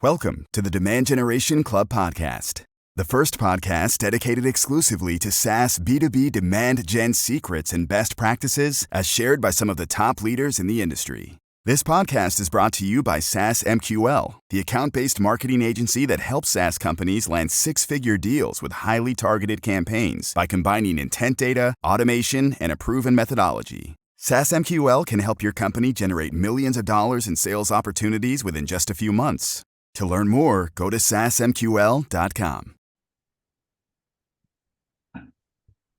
Welcome to the Demand Generation Club podcast, the first podcast dedicated exclusively to SaaS B2B demand gen secrets and best practices as shared by some of the top leaders in the industry. This podcast is brought to you by SaaS MQL, the account-based marketing agency that helps SaaS companies land six-figure deals with highly targeted campaigns by combining intent data, automation, and a proven methodology. SaaS MQL can help your company generate millions of dollars in sales opportunities within just a few months. To learn more, go to saasmql.com.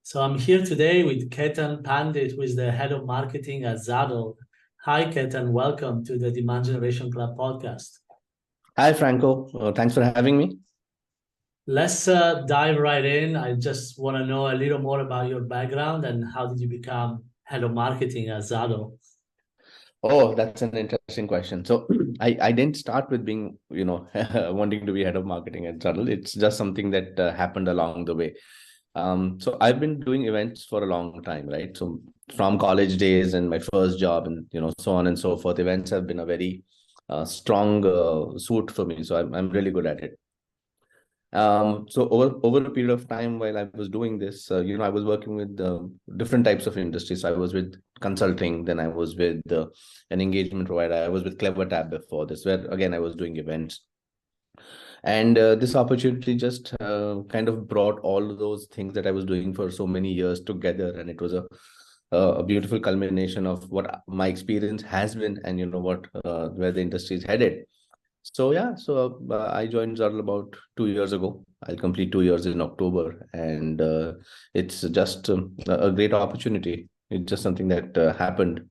So I'm here today with Ketan Pandit, who is the head of marketing at Zuddl. Hi, Ketan. Welcome to the Demand Generation Club podcast. Hi, Franco. Thanks for having me. Let's dive right in. I just want to know a little more about your background and how did you become head of marketing at Zuddl? Oh, that's an interesting question. So I didn't start with being, wanting to be head of marketing at Zuddl. It's just something that happened along the way. So I've been doing events for a long time, right? So from college days and my first job and, so on and so forth, events have been a very strong suit for me. So I'm really good at it. So over a period of time while I was doing this, I was working with different types of industries. So I was with consulting, then I was with an engagement provider. I was with CleverTab before this, where again I was doing events. And this opportunity just kind of brought all of those things that I was doing for so many years together, and it was a beautiful culmination of what my experience has been, and where the industry is headed. So I joined Zuddl about 2 years ago. I'll complete 2 years in October, and it's just a great opportunity. It's just something that happened.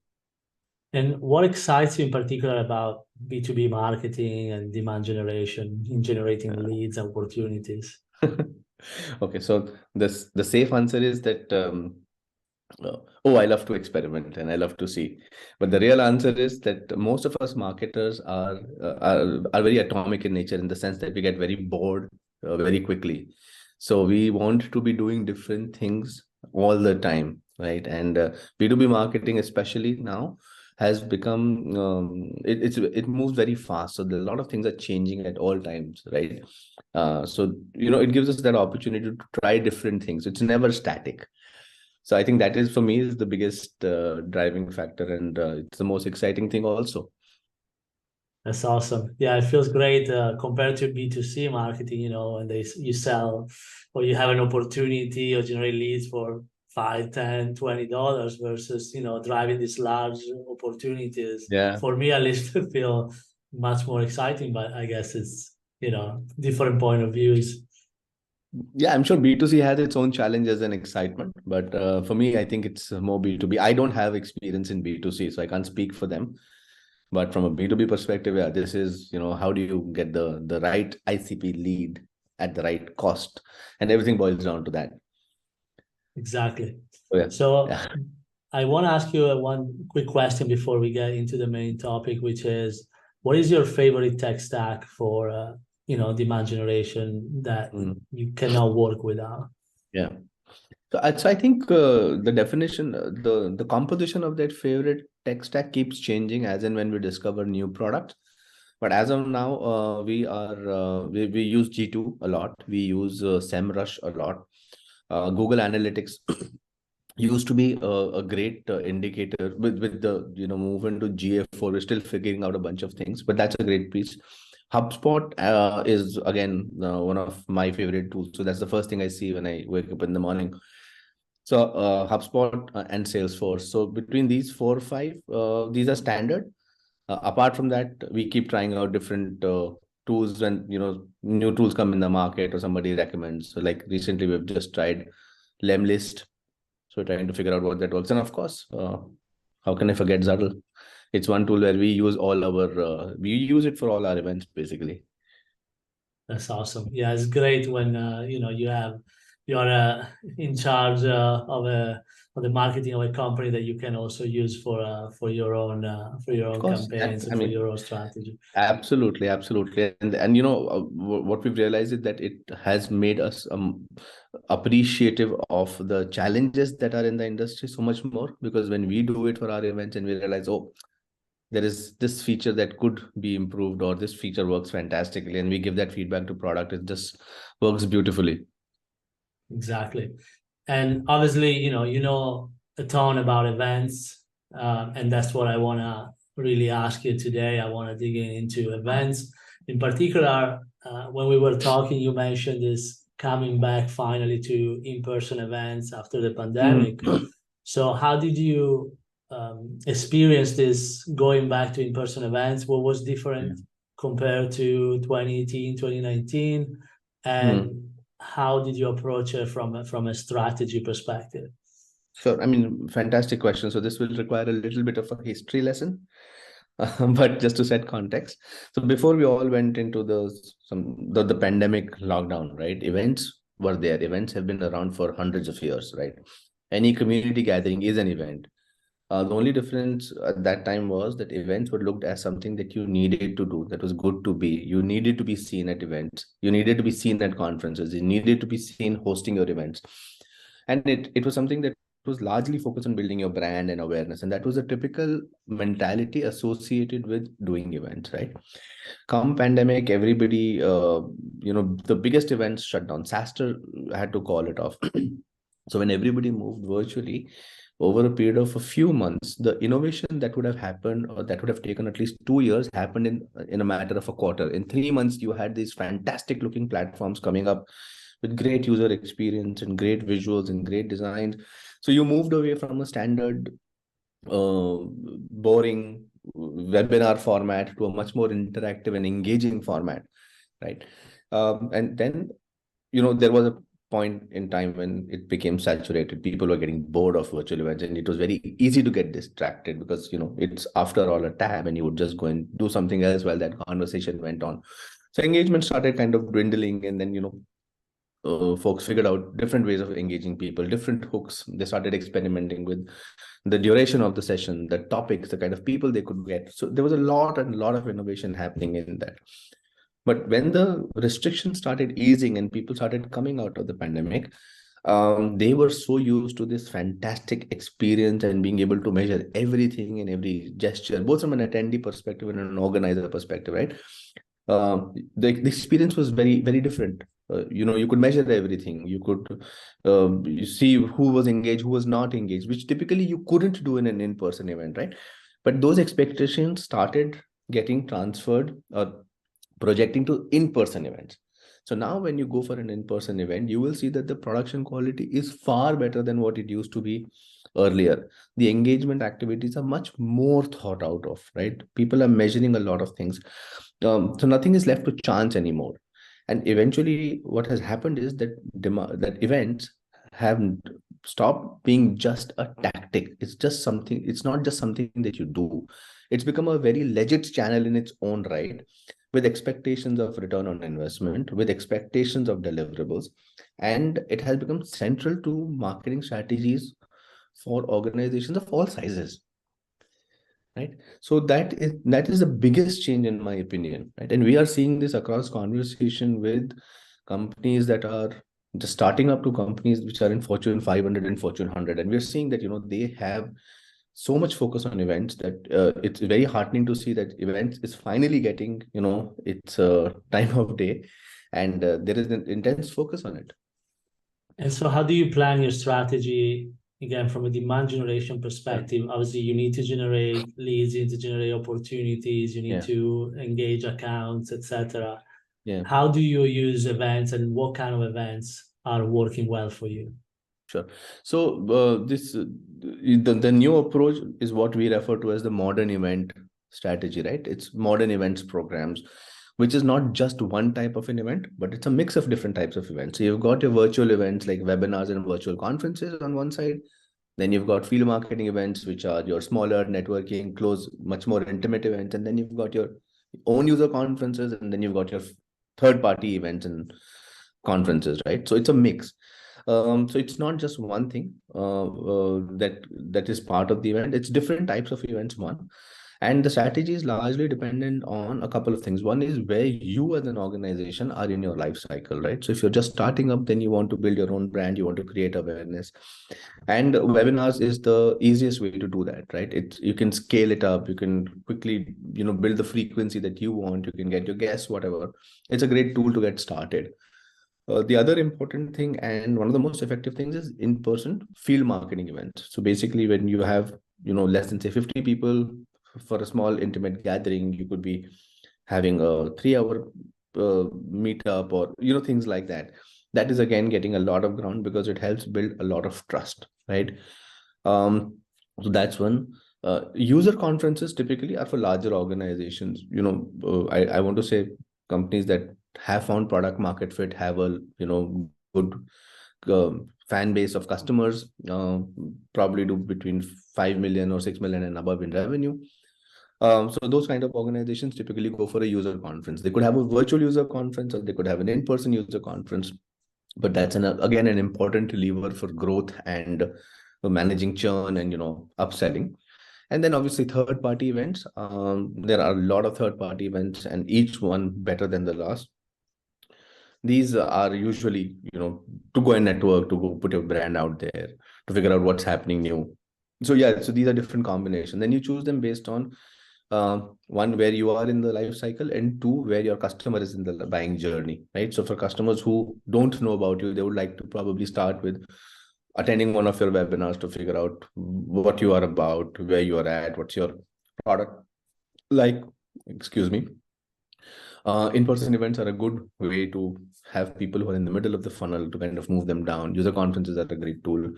And what excites you in particular about B2B marketing and demand generation in generating leads and opportunities? Okay, so the safe answer is that I love to experiment and I love to see. But the real answer is that most of us marketers are very atomic in nature, in the sense that we get very bored very quickly. So we want to be doing different things all the time, right? And B2B marketing, especially now, has become it moves very fast. So a lot of things are changing at all times, right? So it gives us that opportunity to try different things. It's never static. So I think that is, for me, is the biggest driving factor, and it's the most exciting thing also. That's awesome. Yeah, it feels great compared to B2C marketing, and you sell or you have an opportunity or generate leads for $5, $10, $20 versus, driving these large opportunities. Yeah. For me, at least, feel much more exciting, but I guess it's, different point of views. Yeah, I'm sure B2C has its own challenges and excitement, but for me, I think it's more B2B. I don't have experience in B2C, so I can't speak for them. But from a B2B perspective, yeah, this is, how do you get the right ICP lead at the right cost? And everything boils down to that. Exactly. So I want to ask you one quick question before we get into the main topic, which is, what is your favorite tech stack for, demand generation that you cannot work without? Yeah. So I think the definition, the composition of that favorite tech stack keeps changing as and when we discover new products. But as of now, we use G2 a lot. We use SEMrush a lot. Google Analytics used to be a great indicator. With the move into GA4, we're still figuring out a bunch of things, but that's a great piece. HubSpot is again one of my favorite tools. So that's the first thing I see when I wake up in the morning. So HubSpot and Salesforce. So between these 4 or 5, these are standard. Apart from that, we keep trying out different tools when new tools come in the market or somebody recommends. So like recently, we've just tried Lemlist. So trying to figure out what that works. And of course, how can I forget Zuddl? It's one tool where we use we use it for all our events, basically. That's awesome. Yeah, it's great when you're in charge of the marketing of a company that you can also use for your own campaigns and for your own strategy. Absolutely. And what we've realized is that it has made us appreciative of the challenges that are in the industry so much more, because when we do it for our events and we realize, there is this feature that could be improved, or this feature works fantastically, and we give that feedback to product. It just works beautifully. Exactly. And obviously, you know a ton about events, and that's what I want to really ask you today. I want to dig into events. In particular, when we were talking, you mentioned this coming back finally to in-person events after the pandemic. So how did you experience this going back to in-person events? What was different compared to 2018, 2019? And how did you approach it from a strategy perspective? Sure. I mean, fantastic question. So this will require a little bit of a history lesson, but just to set context. So before we all went into the pandemic lockdown, right? Events were there. Events have been around for hundreds of years, right? Any community gathering is an event. The only difference at that time was that events were looked as something that you needed to do, that was good to be. You needed to be seen at events. You needed to be seen at conferences. You needed to be seen hosting your events. And it was something that was largely focused on building your brand and awareness. And that was a typical mentality associated with doing events, right? Come pandemic, everybody, the biggest events shut down. SaaStr had to call it off. So when everybody moved virtually, over a period of a few months, the innovation that would have happened, or that would have taken at least 2 years, happened in a matter of a quarter. In 3 months, you had these fantastic looking platforms coming up with great user experience and great visuals and great designs. So you moved away from a standard boring webinar format to a much more interactive and engaging format, right? And then, there was a point in time when it became saturated. People were getting bored of virtual events, and it was very easy to get distracted because, it's after all a tab, and you would just go and do something else while that conversation went on. So engagement started kind of dwindling, and then, folks figured out different ways of engaging people, different hooks. They started experimenting with the duration of the session, the topics, the kind of people they could get. So there was a lot of innovation happening in that. But when the restrictions started easing and people started coming out of the pandemic, they were so used to this fantastic experience and being able to measure everything and every gesture, both from an attendee perspective and an organizer perspective, right? The experience was very, very different. You could measure everything. You could you see who was engaged, who was not engaged, which typically you couldn't do in an in-person event, right? But those expectations started getting transferred or projecting to in-person events. So now when you go for an in-person event, you will see that the production quality is far better than what it used to be earlier. The engagement activities are much more thought out of, right? People are measuring a lot of things. So nothing is left to chance anymore. And eventually what has happened is that events have stopped being just a tactic. It's not just something that you do. It's become a very legit channel in its own right, with expectations of return on investment, with expectations of deliverables. And it has become central to marketing strategies for organizations of all sizes, right? So that is the biggest change in my opinion, right? And we are seeing this across conversation with companies that are just starting up, to companies which are in Fortune 500 and Fortune 100. And we're seeing that, they have so much focus on events that it's very heartening to see that events is finally getting, its time of day, and there is an intense focus on it. And so how do you plan your strategy, again, from a demand generation perspective? Obviously, you need to generate leads, you need to generate opportunities, you need to engage accounts, etc. How do you use events, and what kind of events are working well for you? Sure. So the new approach is what we refer to as the modern event strategy, right? It's modern events programs, which is not just one type of an event, but it's a mix of different types of events. So you've got your virtual events like webinars and virtual conferences on one side. Then you've got field marketing events, which are your smaller networking, close, much more intimate events. And then you've got your own user conferences, and then you've got your third-party events and conferences, right? So it's a mix. So it's not just one thing that is part of the event. It's different types of events, one. And the strategy is largely dependent on a couple of things. One is where you as an organization are in your life cycle, right? So if you're just starting up, then you want to build your own brand, you want to create awareness. And webinars is the easiest way to do that, right? You can scale it up, you can quickly, build the frequency that you want, you can get your guests, whatever. It's a great tool to get started. The other important thing and one of the most effective things is in-person field marketing events. So basically, when you have less than say 50 people for a small intimate gathering, you could be having a 3 hour meetup or things like that. That is again getting a lot of ground because it helps build a lot of trust, right? So that's one. User conferences typically are for larger organizations. I want to say companies that have found product market fit, have a good fan base of customers, probably do between 5 million or 6 million and above in revenue. So those kind of organizations typically go for a user conference. They could have a virtual user conference or they could have an in-person user conference, but that's again an important lever for growth and managing churn and upselling. And then obviously third party events. There are a lot of third party events and each one better than the last. These are usually to go and network, to go put your brand out there, to figure out what's happening new. So yeah, so these are different combinations. Then you choose them based on one, where you are in the life cycle, and two, where your customer is in the buying journey, right? So for customers who don't know about you, they would like to probably start with attending one of your webinars to figure out what you are about, where you are at, what's your product like. Excuse me. In-person events are a good way to have people who are in the middle of the funnel to kind of move them down. User conferences are a great tool.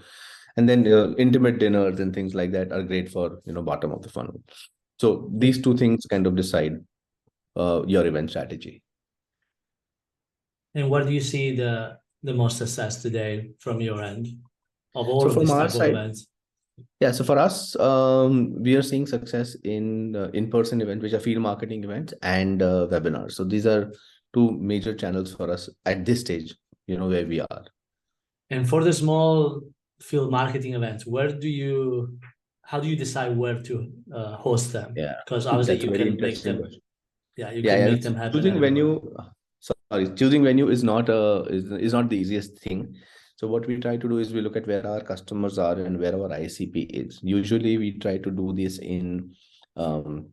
And then intimate dinners and things like that are great for, bottom of the funnel. So these two things kind of decide your event strategy. And where do you see the most success today from your end of all So of from these our type of side, events? yeah, so for us, we are seeing success in in-person events, which are field marketing events and webinars. So these are two major channels for us at this stage, where we are. And for the small field marketing events, how do you decide where to host them? Yeah, Because obviously that's a you very can make interesting them, question. you Yeah, can yeah. make them happen Choosing everywhere. venue, choosing venue is not not the easiest thing. So what we try to do is we look at where our customers are and where our ICP is. Usually we try to do this in um,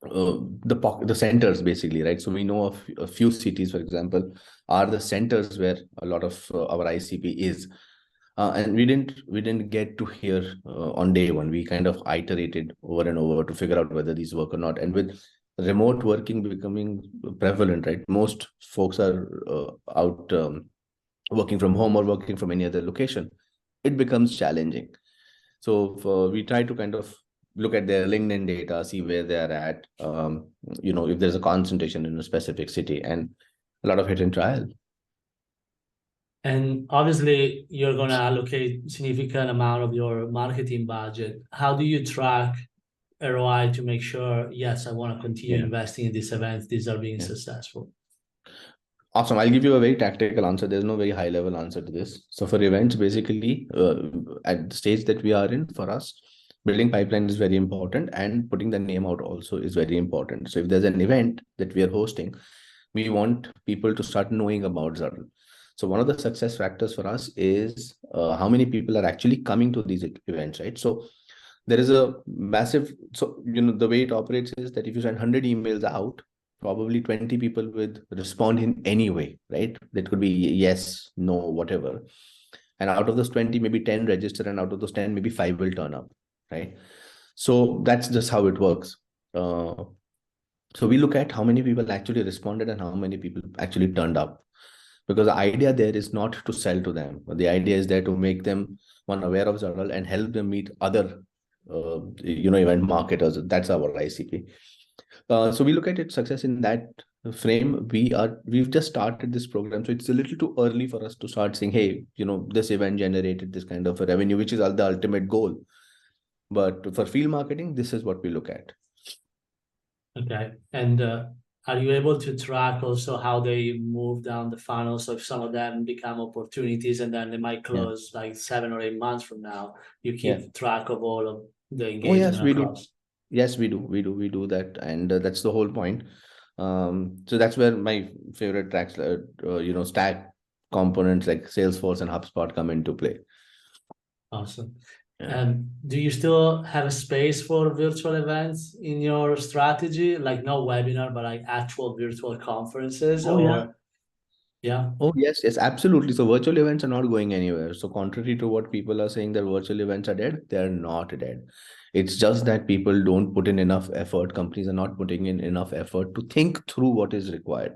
the centers basically, right? So we know of a few cities, for example, are the centers where a lot of our ICP is. And we didn't get to hear on day one. We kind of iterated over and over to figure out whether these work or not. And with remote working becoming prevalent, right? Most folks are out working from home or working from any other location. It becomes challenging. So we try to kind of look at their LinkedIn data, see where they are at, if there's a concentration in a specific city, and a lot of hit and trial. And obviously you're going to allocate significant amount of your marketing budget. How do you track ROI to make sure, yes, I want to continue Yeah. investing in these events, these are being Yeah. successful? Awesome. I'll give you a very tactical answer. There's no very high level answer to this. So for events, basically, at the stage that we are in, for us, building pipeline is very important, and putting the name out also is very important. So if there's an event that we are hosting, we want people to start knowing about Zuddl. So one of the success factors for us is how many people are actually coming to these events, right? So there is a massive, so the way it operates is that if you send 100 emails out, probably 20 people would respond in any way, right? That could be yes, no, whatever. And out of those 20, maybe 10 register, and out of those 10, maybe 5 will turn up, right? So that's just how it works. So we look at how many people actually responded and how many people actually turned up, because the idea there is not to sell to them, but the idea is there to make them one aware of Zuddl and help them meet other event marketers. That's our ICP. So we look at it success in that frame. We've just started this program, so it's a little too early for us to start saying, hey, this event generated this kind of a revenue, which is the ultimate goal. But for field marketing, this is what we look at. Okay. And are you able to track also how they move down the funnel? So if some of them become opportunities and then they might close like 7 or 8 months from now, you keep track of all of the Oh yes, engagement we do. across. Yes, we do that, and that's the whole point. So that's where my favorite tracks, stack components like Salesforce and HubSpot come into play. Awesome. Yeah. Do you still have a space for virtual events in your strategy? Like no webinar, but like actual virtual conferences Oh yeah. or yeah. Oh yes, yes, absolutely. So virtual events are not going anywhere. So contrary to what people are saying that virtual events are dead, they are not dead. It's just that people don't put in enough effort. Companies are not putting in enough effort to think through what is required.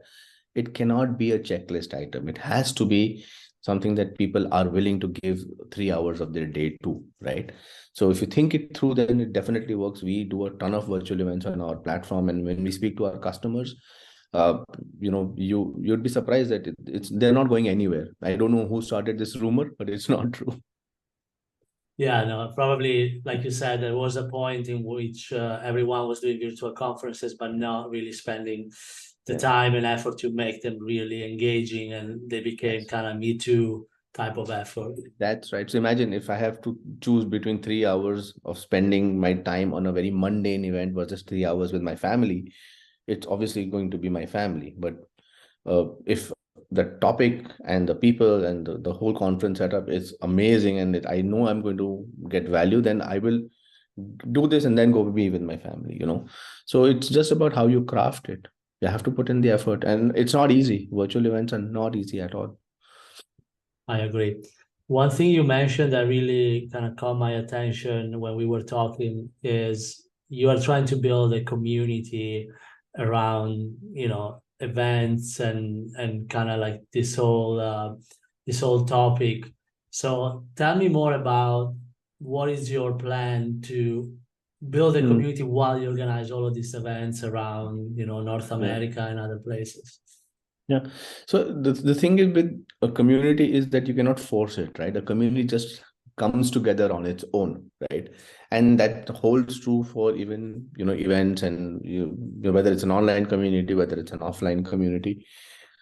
It cannot be a checklist item. It has to be something that people are willing to give 3 hours of their day to, right? So if you think it through, then it definitely works. We do a ton of virtual events on our platform, and when we speak to our customers, uh, you'd be surprised that it's they're not going anywhere. I don't know who started this rumor, but it's not true. Yeah, no, probably like you said, there was a point in which everyone was doing virtual conferences, but not really spending the Yeah. time and effort to make them really engaging, and they became Yes. kind of Me Too type of effort. That's right. So imagine if I have to choose between 3 hours of spending my time on a very mundane event versus 3 hours with my family, it's obviously going to be my family. But if the topic and the people and the whole conference setup is amazing and I know I'm going to get value, then I will do this and then go be with my family. So it's just about how you craft it. You have to put in the effort, and it's not easy. Virtual events are not easy at all. I agree. One thing you mentioned that really kind of caught my attention when we were talking is you are trying to build a community around, events and kind of like this whole topic. So tell me more about what is your plan to build a Hmm. community while you organize all of these events around, North Yeah. America and other places. Yeah. So the thing is with a community is that you cannot force it, right? A community just comes together on its own, right? And that holds true for even, events and whether it's an online community, whether it's an offline community.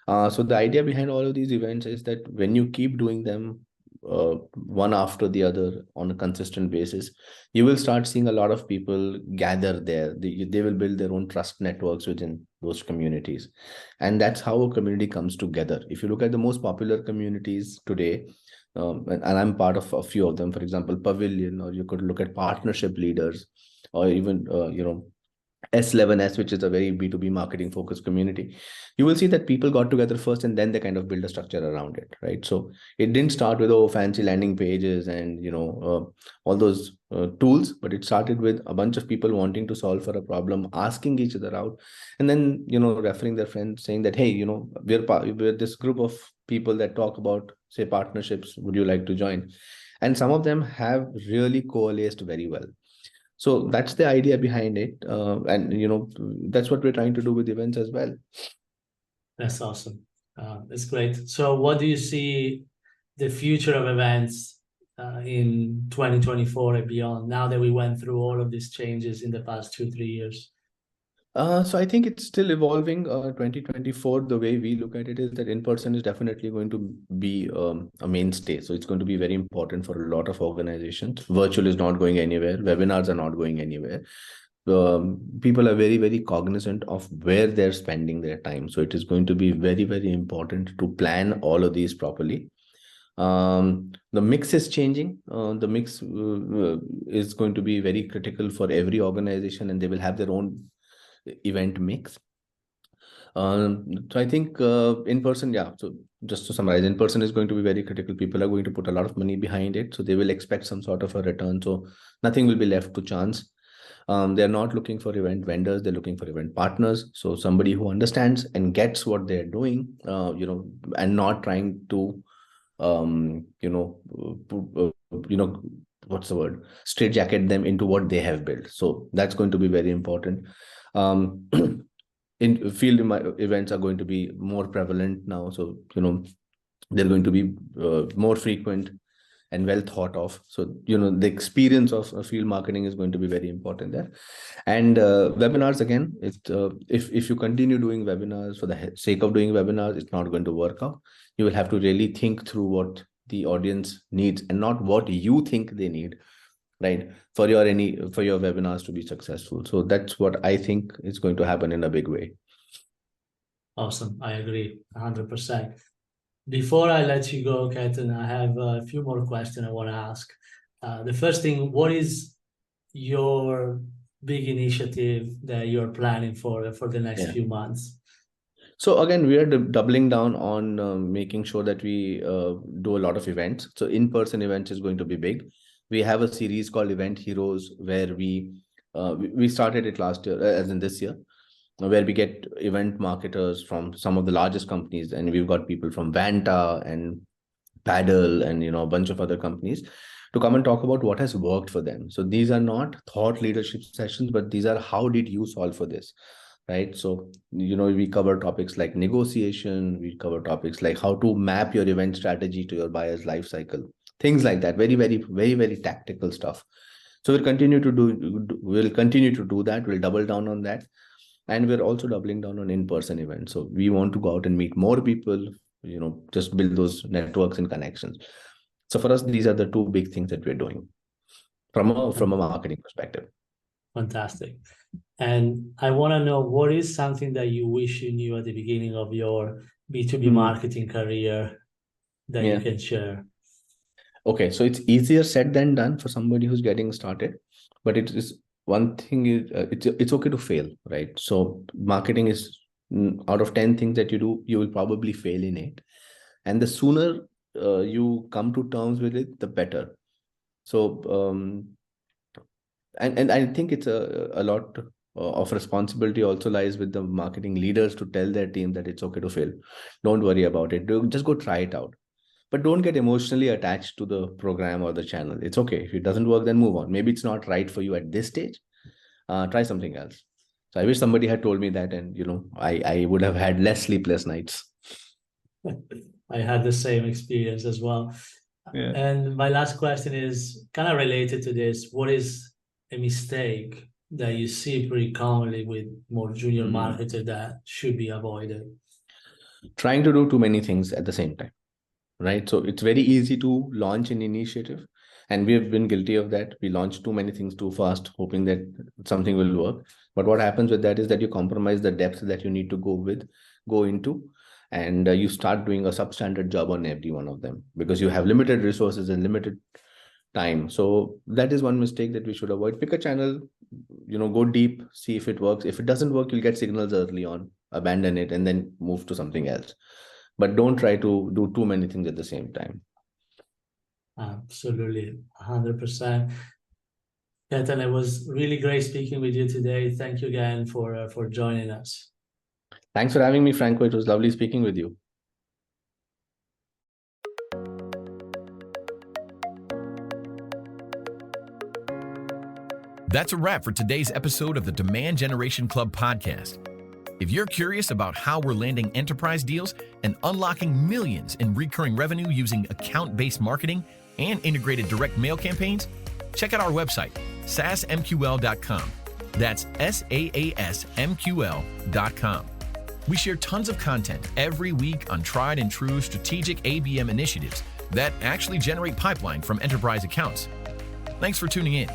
So the idea behind all of these events is that when you keep doing them one after the other on a consistent basis, you will start seeing a lot of people gather there. They will build their own trust networks within those communities. And that's how a community comes together. If you look at the most popular communities today, and I'm part of a few of them, for example, Pavilion, or you could look at partnership leaders, or even, S11S, which is a very B2B marketing focused community, you will see that people got together first and then they kind of build a structure around it, right? So it didn't start with fancy landing pages and all those tools, but it started with a bunch of people wanting to solve for a problem, asking each other out, and then referring their friends, saying that, hey, we're this group of people that talk about, say, partnerships. Would you like to join? And some of them have really coalesced very well. So that's the idea behind it, and that's what we're trying to do with events as well. That's awesome. It's great. So, what do you see the future of events in 2024 and beyond? Now that we went through all of these changes in the past 2, 3 years. So I think it's still evolving. 2024, the way we look at it is that in person is definitely going to be a mainstay. So it's going to be very important for a lot of organizations. Virtual is not going anywhere. Webinars are not going anywhere. People are very, very cognizant of where they're spending their time. So it is going to be very, very important to plan all of these properly. The mix is changing. The mix is going to be very critical for every organization, and they will have their own event mix. So I think in person, yeah. So just to summarize, in person is going to be very critical. People are going to put a lot of money behind it, so they will expect some sort of a return. So nothing will be left to chance. They're not looking for event vendors; they're looking for event partners. So somebody who understands and gets what they're doing, and not trying to, um, you know, what's the word? Straight jacket them into what they have built. So that's going to be very important. Um, in field events are going to be more prevalent now, so they're going to be more frequent and well thought of. So the experience of field marketing is going to be very important there. And webinars, again, if you continue doing webinars for the sake of doing webinars, it's not going to work out. You will have to really think through what the audience needs and not what you think they need. right? For your webinars to be successful. So that's what I think is going to happen in a big way. Awesome. I agree 100%. Before I let you go, Ketan, I have a few more questions I want to ask. The first thing, what is your big initiative that you're planning for the next few months? So again, we are doubling down on making sure that we do a lot of events. So in-person events is going to be big. We have a series called Event Heroes where we started it last year, as in this year, where we get event marketers from some of the largest companies, and we've got people from Vanta and Paddle and a bunch of other companies to come and talk about what has worked for them. So these are not thought leadership sessions, but these are how did you solve for this, right? So we cover topics like negotiation, we cover topics like how to map your event strategy to your buyer's life cycle, things like that. Very, very, very, very tactical stuff. So we'll continue to do that. We'll double down on that. And we're also doubling down on in-person events. So we want to go out and meet more people, just build those networks and connections. So for us, these are the two big things that we're doing from a marketing perspective. Fantastic. And I want to know, what is something that you wish you knew at the beginning of your B2B marketing career that you can share? Okay, so it's easier said than done for somebody who's getting started, but it is one thing is it's okay to fail, right? So marketing is out of 10 things that you do, you will probably fail in it, and the sooner you come to terms with it, the better. So and I think it's a lot of responsibility also lies with the marketing leaders to tell their team that it's okay to fail. Don't worry about it. Just go try it out. But don't get emotionally attached to the program or the channel. It's okay. If it doesn't work, then move on. Maybe it's not right for you at this stage. Try something else. So I wish somebody had told me that, and I would have had less sleepless nights. I had the same experience as well. Yeah. And my last question is kind of related to this. What is a mistake that you see pretty commonly with more junior marketers that should be avoided? Trying to do too many things at the same time. Right. So it's very easy to launch an initiative, and we have been guilty of that. We launch too many things too fast, hoping that something will work. But what happens with that is that you compromise the depth that you need to go into, and you start doing a substandard job on every one of them because you have limited resources and limited time. So that is one mistake that we should avoid. Pick a channel, go deep, see if it works. If it doesn't work, you'll get signals early on, abandon it, and then move to something else. But don't try to do too many things at the same time. Absolutely, 100%. Ketan, it was really great speaking with you today. Thank you again for joining us. Thanks for having me, Franco. It was lovely speaking with you. That's a wrap for today's episode of the Demand Generation Club podcast. If you're curious about how we're landing enterprise deals and unlocking millions in recurring revenue using account-based marketing and integrated direct mail campaigns, check out our website, saasmql.com. That's SAASMQL.com. We share tons of content every week on tried and true strategic ABM initiatives that actually generate pipeline from enterprise accounts. Thanks for tuning in.